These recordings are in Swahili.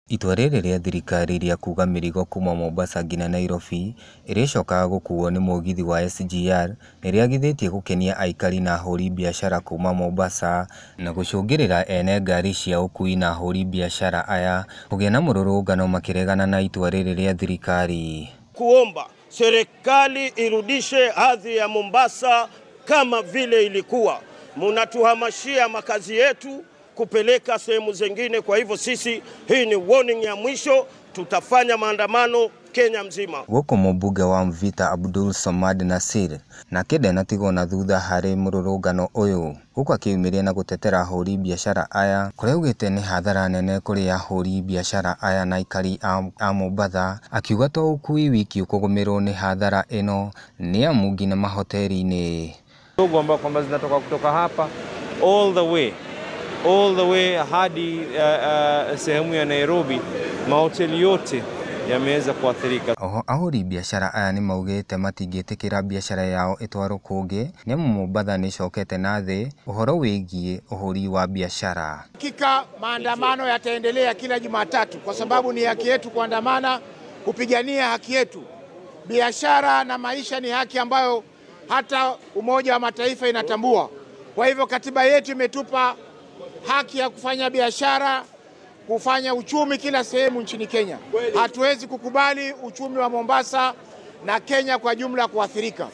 Itua rĩrĩ rĩa thirikari rĩa kuga mĩrigo kuma Mombasa nginya Nairobi ĩrĩcokaga gũkuo nĩ mũgithi wa SGR nĩrĩagithĩtie gũkenia aikari na ahũri biacara kuma Mombasa na gũcũngĩrĩra ene ngari cia ũkui na ahũri biacara aya kũgĩa na mũrũrũngano makĩregana na itua rĩrĩ rĩa thirikari. Kuomba serikali irudishe hadhi ya Mombasa kama vile ilikuwa. Mnatuhamashia makazi yetu kupeleka sehemu zingine. Kwa hivyo sisi, hii ni warning ya mwisho, tutafanya maandamano Kenya mzima. Gũkũ mũmbunge wa Mvita Abdul Samad Nasir na kĩnde na tigwo na thutha harĩ mũrũrũngano ũyũ, gũkũ akiumĩria na gũtetera ahũri biacara aya kũrĩa augĩte nĩ hathara nene kũrĩ ahũri biacara aya na aikari a Mombasa, akiuga to ũkui wiki ũkũgũmĩrwo nĩ hathara ĩno nĩ amu nginya mahoteri-inĩ ndogo ambao kwamba zinatoka kutoka hapa all the way hadi sehemu ya Nairobi, mahoteli yote yameweza kuathirika. Oho ahũri biacara aya nĩ maugĩte matingĩtĩkĩra biacara yao ĩtwarwo kũngĩ nĩamu Mombasa nĩcokete na thĩ ũhoro wĩgiĩ ũhũri wa biacara. Hakika maandamano yataendelea kila Jumatatu kwa sababu ni haki yetu kuandamana kupigania haki yetu. Biashara na maisha ni haki ambayo hata Umoja wa Mataifa inatambua. Kwa hivyo katiba yetu imetupa haki ya kufanya biashara, kufanya uchumi kila sehemu nchini Kenya. Hatuwezi kukubali uchumi wa Mombasa na Kenya kwa jumla kuathirika.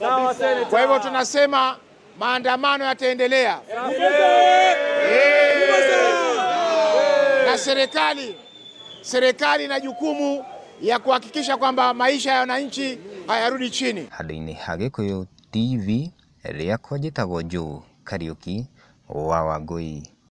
Kwa hivyo tunasema maandamano yataendelea. Na serikali na jukumu ya kuhakikisha kwamba maisha ya wananchi hayarudi chini. Handũ-inĩ ha Gĩkũyũ TV rĩakwa njĩtagwo Joe Kariuki wa Wangui.